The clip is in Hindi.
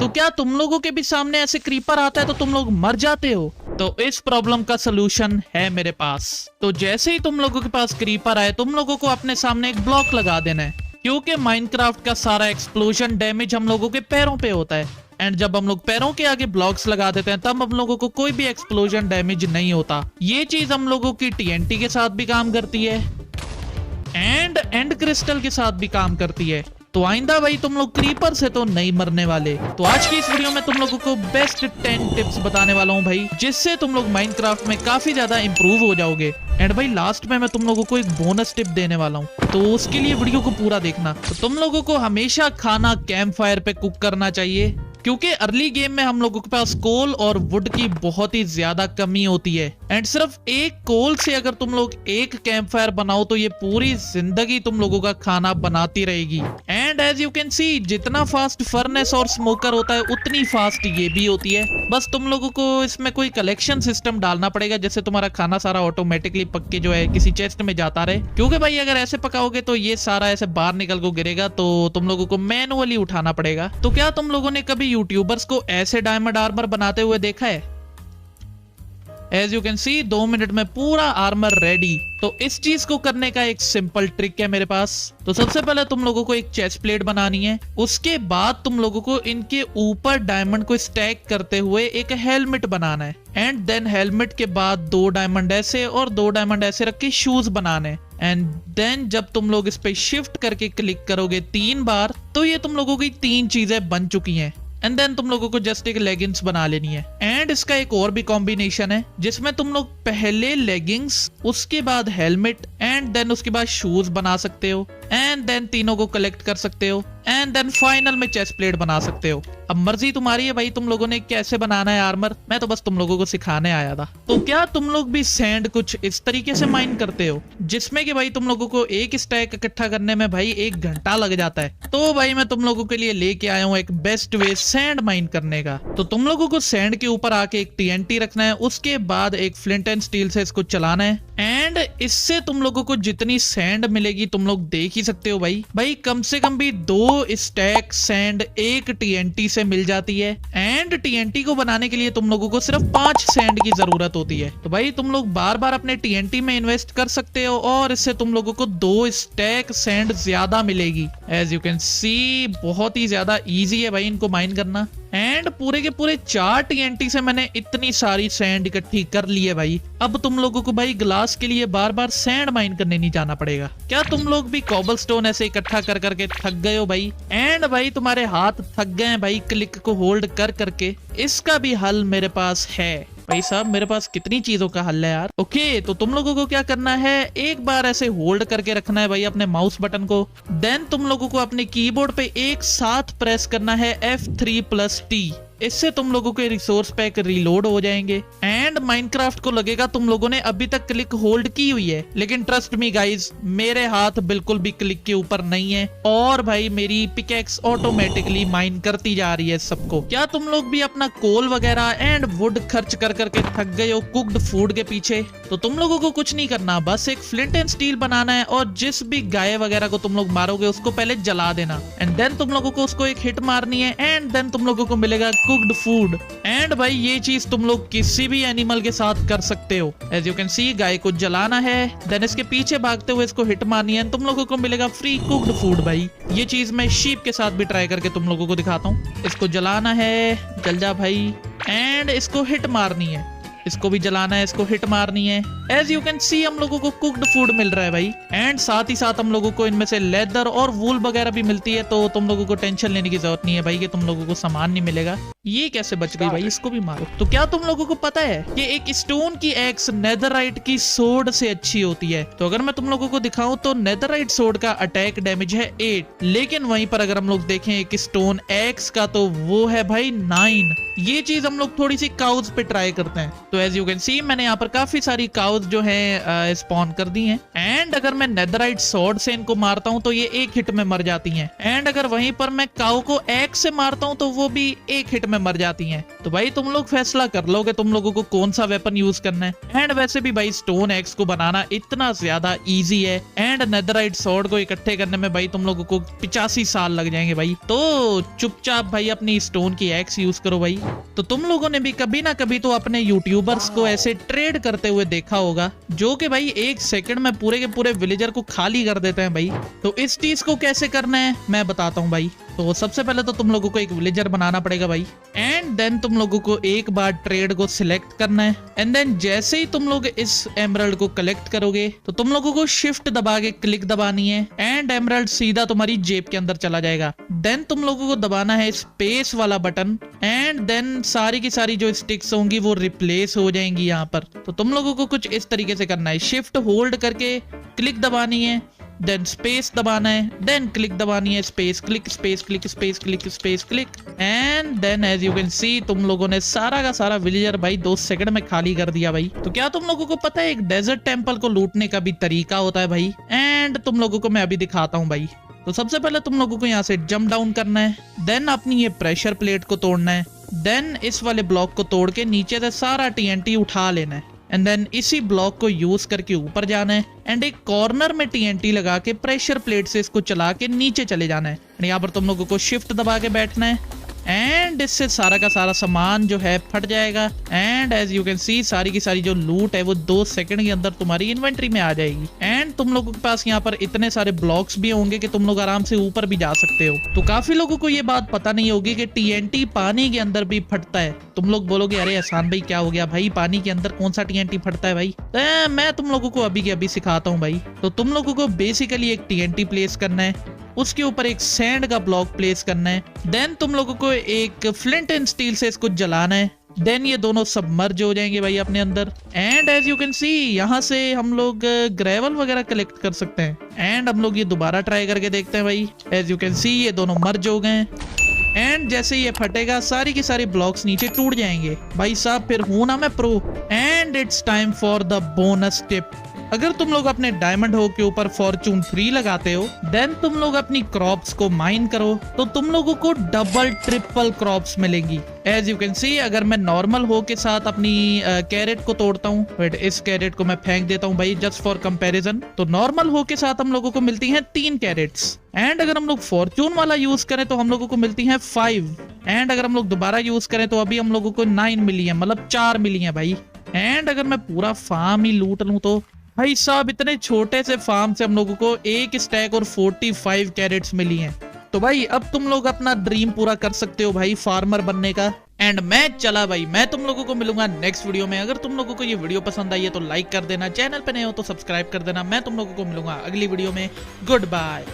तो क्या तुम लोगों के भी सामने ऐसे क्रीपर आता है तो तुम लोग मर जाते हो? तो इस प्रॉब्लम का सलूशन है मेरे पास। तो जैसे ही तुम लोगों के पास क्रीपर आए, तुम लोगों को अपने सामने एक ब्लॉक लगा देना है, क्योंकि माइनक्राफ्ट का सारा एक्सप्लोजन डैमेज हम लोगों के पैरों पे होता है। एंड जब हम लोग पैरों के आगे ब्लॉक्स लगा देते हैं तब हम लोगों को कोई भी एक्सप्लोजन डैमेज नहीं होता। ये चीज हम लोगों की टीएनटी के साथ भी काम करती है एंड एंड क्रिस्टल के साथ भी काम करती है। तो आइंदा भाई तुम लोग क्रीपर से तो नहीं मरने वाले। तो आज की इस वीडियो में तुम लोगों को बेस्ट 10 टिप्स बताने वाला हूं भाई, जिससे तुम लोग माइनक्राफ्ट में काफी ज्यादा इंप्रूव हो जाओगे। एंड भाई लास्ट में मैं तुम लोगों को एक बोनस टिप देने वाला हूं, तो उसके लिए वीडियो को पूरा देखना। तो तुम लोगों को हमेशा खाना कैंप फायर पे कुक करना चाहिए, क्योंकि अर्ली गेम में हम लोगों के पास कोल और वुड की बहुत ही ज्यादा कमी होती है। एंड सिर्फ एक कोल से अगर तुम लोग एक कैंप फायर बनाओ तो ये पूरी जिंदगी तुम लोगों का खाना बनाती रहेगी। And as you can see, जितना फास्ट फर्नेस और स्मोकर होता है उतनी फास्ट ये भी होती है। बस तुम लोगों को इसमें कोई कलेक्शन सिस्टम डालना पड़ेगा, जैसे तुम्हारा खाना सारा ऑटोमेटिकली पक के जो है किसी चेस्ट में जाता रहे। क्योंकि भाई अगर ऐसे पकाओगे तो ये सारा ऐसे बाहर निकल को गिरेगा, तो तुम लोगों को मैनुअली उठाना पड़ेगा। तो क्या तुम लोगों ने कभी यूट्यूबर्स को ऐसे डायमंड आर्मर बनाते हुए देखा है? As you can see 2 minute में पूरा आर्मर रेडी। तो इस चीज को करने का एक सिंपल ट्रिक है मेरे पास। तो सबसे पहले तुम लोगों को एक चेस्ट प्लेट बनानी है, उसके बाद तुम लोगों को इनके ऊपर डायमंड को स्टैक करते हुए एक हेलमेट बनाना है। एंड देन हेलमेट के बाद 2 डायमंड ऐसे और 2 डायमंड ऐसे रख के शूज बनाने। एंड देन जब तुम लोग इस पे शिफ्ट करके क्लिक करोगे 3 बार, तो ये तुम लोगों की 3 चीजें बन चुकी हैं। एंड देन तुम लोगों को जस्ट एक लेगिंग्स बना लेनी है। एंड इसका एक और भी कॉम्बिनेशन है, जिसमें तुम लोग पहले लेगिंग्स, उसके बाद हेलमेट एंड देन उसके बाद शूज बना सकते हो। एंड देन तीनों को कलेक्ट कर सकते हो। एंड देन फाइनल में चेस्ट प्लेट बना सकते हो। अब मर्जी तुम्हारी है भाई, तुम लोगों ने कैसे बनाना है आर्मर। मैं तो बस तुम लोगों को सिखाने आया था। तो क्या तुम लोग भी सैंड कुछ इस तरीके से माइन करते हो, जिसमें कि भाई तुम लोगों को एक स्टैक इकट्ठा करने में भाई 1 घंटा लग जाता है? तो भाई मैं तुम लोगों के लिए लेके आया हूँ एक बेस्ट वे सैंड माइन करने का। तो तुम लोगों को सैंड के ऊपर आके एक टीएनटी रखना है, उसके बाद एक फ्लिंट एंड स्टील से इसको चलाना है। एंड इससे तुम लोगों को जितनी सैंड मिलेगी तुम लोग देख ही सकते हो भाई कम से कम भी 2 स्टैक सैंड एक टीएनटी से मिल जाती है। एंड टीएनटी को बनाने के लिए तुम लोगों को सिर्फ 5 सैंड की जरूरत होती है। तो भाई तुम लोग बार बार अपने टीएनटी में इन्वेस्ट कर सकते हो और इससे तुम लोगों को 2 स्टैक सैंड ज्यादा मिलेगी। एज यू कैन सी बहुत ही ज्यादा इजी है भाई इनको माइन करना। एंड पूरे के पूरे 4 टीएनटी से मैंने इतनी सारी सैंड इकट्ठी कर ली है भाई। अब तुम लोगों को भाई ग्लास के लिए बार बार सैंड माइन करने नहीं जाना पड़ेगा। क्या तुम लोग भी कॉबलस्टोन ऐसे इकट्ठा कर करके थक गए हो भाई? एंड भाई तुम्हारे हाथ थक गए हैं भाई क्लिक को होल्ड कर करके? इसका भी हल मेरे पास है भाई साहब। मेरे पास कितनी चीजों का हल है यार। ओके, तो तुम लोगों को क्या करना है, एक बार ऐसे होल्ड करके रखना है भाई अपने माउस बटन को। देन तुम लोगों को अपने कीबोर्ड पे एक साथ प्रेस करना है F3+T। इससे तुम लोगों के रिसोर्स पैक रिलोड हो जाएंगे। एंड माइनक्राफ्ट को लगेगा तुम लोगों ने अभी तक क्लिक होल्ड की हुई है, लेकिन ट्रस्ट मी गाइज, मेरे हाथ बिल्कुल भी क्लिक के ऊपर नहीं है और भाई मेरी पिकेक्स ऑटोमेटिकली माइन करती जा रही है सबको। क्या तुम लोग भी अपना कोल वगैरह एंड वुड खर्च कर करके थक गए हो कुक्ड फूड के पीछे? तो तुम लोगों को कुछ नहीं करना, बस एक फ्लिंट एंड स्टील बनाना है और जिस भी गाय वगैरह को तुम लोग मारोगे उसको पहले जला देना। एंड देन तुम लोगों को उसको एक हिट मारनी है एंड देन तुम लोगों को मिलेगा कुक्ड फूड। एंड भाई ये चीज तुम लोग किसी भी एनिमल के साथ कर सकते हो। एज यू कैन सी, गाय को जलाना है, देन इसके पीछे भागते हुए इसको हिट मारनी है, तुम लोगों को मिलेगा फ्री कुक्ड फूड भाई। ये चीज मैं शीप के साथ भी ट्राई करके तुम लोगों को दिखाता हूँ। इसको जलाना है, जल जा भाई, एंड इसको हिट मारनी है, इसको भी जलाना है, इसको हिट मारनी है। एज यू कैन सी हम लोगों को कुक्ड फूड मिल रहा है भाई। एंड साथ ही साथ हम लोगों को इनमें से लेदर और वूल वगैरह भी मिलती है, तो तुम लोगों को टेंशन लेने की जरूरत नहीं है भाई कि तुम लोगों को सामान नहीं मिलेगा। ये कैसे बच गई भाई, इसको भी मारो। तो क्या तुम लोगों को पता है कि एक स्टोन की एक्स नेदरराइट की सोर्ड से अच्छी होती है? तो अगर मैं तुम लोगों को दिखाऊं तो नेदरराइट सोर्ड का अटैक डैमेज है 8, लेकिन वहीं पर अगर हम लोग देखें एक स्टोन एक्स का तो वो है भाई 9। ये चीज हम लोग थोड़ी सी काउज पे ट्राई करते हैं। तो एज यू कैन सी मैंने यहाँ पर काफी सारी काउज जो है स्पॉन कर दी हैं। एंड अगर मैं नेदरराइट स्वॉर्ड से इनको मारता हूँ तो ये एक हिट में मर जाती हैं। एंड अगर वहीं पर मैं काउ को एक्स से मारता हूँ तो वो भी एक हिट में मर जाती हैं। तो भाई तुम लोग फैसला कर लोगे तुम लोगों को कौन सा वेपन यूज करना है। एंड वैसे भी भाई स्टोन एक्स को बनाना इतना ज्यादा इजी है एंड नेदरराइट स्वॉर्ड को इकट्ठे करने में भाई तुम लोगों को 85 साल लग जाएंगे भाई। तो चुपचाप भाई अपनी स्टोन की एक्स यूज करो भाई। तो तुम लोगों ने भी कभी ना कभी तो अपने यूट्यूबर्स को ऐसे ट्रेड करते हुए देखा होगा, जो कि भाई 1 सेकंड में पूरे के पूरे विलेजर को खाली कर देते हैं भाई। तो इस चीज को कैसे करना है मैं बताता हूँ भाई। तो सबसे पहले तो तुम लोगों को एक विलेजर बनाना पड़ेगा भाई एंड देन तुम लोगों को एक बार ट्रेड को सिलेक्ट करना है एंड देन जैसे ही तुम लोग इस एमरल्ड को कलेक्ट करोगे तो तुम लोगों को शिफ्ट दबा के क्लिक दबानी है एंड एमरल्ड सीधा तुम्हारी जेब के अंदर चला जाएगा। देन तुम लोगों को दबाना है स्पेस वाला बटन एंड देन सारी की सारी जो स्टिक्स होंगी वो रिप्लेस हो जाएंगी यहाँ पर। तो तुम लोगों को कुछ इस तरीके से करना है, शिफ्ट होल्ड करके क्लिक दबानी है, देन स्पेस दबाना है, देन क्लिक दबानी है, space click space click space click space click and then as you can see तुम लोगों ने सारा का सारा विलेजर भाई 2 सेकंड में खाली कर दिया भाई। तो क्या तुम लोगों को पता है एक डेजर्ट टेंपल को लूटने का भी तरीका होता है भाई एंड तुम लोगों को मैं अभी दिखाता हूँ भाई। तो सबसे पहले तुम लोगों को यहाँ से जंप डाउन करना है, देन अपनी ये प्रेशर प्लेट को तोड़ना है, देन इस वाले ब्लॉक को तोड़ के नीचे से सारा TNT उठा लेना है एंड देन इसी ब्लॉक को यूज करके ऊपर जाना है एंड एक कॉर्नर में TNT लगा के प्रेशर प्लेट से इसको चला के नीचे चले जाना है। यहाँ पर तुम लोगों को शिफ्ट दबा के बैठना है एंड इससे सारा का सारा सामान जो है फट जाएगा and as you can see सारी की सारी जो लूट है वो 2 सेकंड के अंदर तुम्हारी इन्वेंट्री में आ जाएगी एंड तुम लोगों के पास यहाँ पर इतने सारे ब्लॉक्स भी होंगे कि तुम लोग आराम से ऊपर भी जा सकते हो। तो काफी लोगों को ये बात पता नहीं होगी कि TNT पानी के अंदर भी फटता है। तुम लोग बोलोगे अरे एहसान भाई क्या हो गया भाई, पानी के अंदर कौन सा TNT फटता है भाई। तो मैं तुम लोगों को अभी के अभी सिखाता हूँ भाई। तो तुम लोगों को बेसिकली एक TNT प्लेस करना है, उसके ऊपर एक सैंड का ब्लॉक प्लेस करना है, देन तुम लोगों को एक फ्लिंट एंड स्टील से इसको जलाना है, देन ये दोनों सबमर्ज हो जाएंगे भाई अपने अंदर and as you can see यहाँ से हम लोग ग्रेवल वगैरह कलेक्ट कर सकते हैं एंड हम लोग ये दोबारा ट्राई करके देखते हैं भाई। एज यू कैन सी ये दोनों मर्ज हो गए एंड जैसे ये फटेगा सारी की सारी ब्लॉक्स नीचे टूट जाएंगे भाई साहब। फिर हूं ना मैं pro and it's time for the bonus tip. अगर तुम लोग अपने डायमंड हो के ऊपर फॉर्चून 3 लगाते हो देन तुम लोग अपनी क्रॉप्स को माइन करो तो तुम लोगों को डबल ट्रिपल क्रॉप्स मिलेंगी। एज यू कैन सी अगर मैं नॉर्मल हो के साथ अपनी कैरेट को तोड़ता हूँ, वेट इस कैरेट को मैं फेंक देता हूँ भाई जस्ट फॉर कंपैरिजन। तो नॉर्मल हो के साथ हम लोगों को मिलती हैं 3 कैरेट्स एंड अगर हम लोग फॉर्चून वाला यूज करें तो हम लोगों को मिलती हैं 5 एंड अगर हम लोग दोबारा यूज करें तो अभी हम लोगों को 9 मिली है, मतलब 4 मिली है भाई। एंड अगर मैं पूरा फार्म ही लूट लूं तो भाई साहब इतने छोटे से फार्म से हम लोगों को 1 स्टैक और 45 कैरेट्स मिली हैं। तो भाई अब तुम लोग अपना ड्रीम पूरा कर सकते हो भाई फार्मर बनने का। एंड मैं चला भाई, मैं तुम लोगों को मिलूंगा नेक्स्ट वीडियो में। अगर तुम लोगों को ये वीडियो पसंद आई है तो लाइक कर देना, चैनल पे नए हो तो सब्सक्राइब कर देना। मैं तुम लोगों को मिलूंगा अगली वीडियो में। Good bye.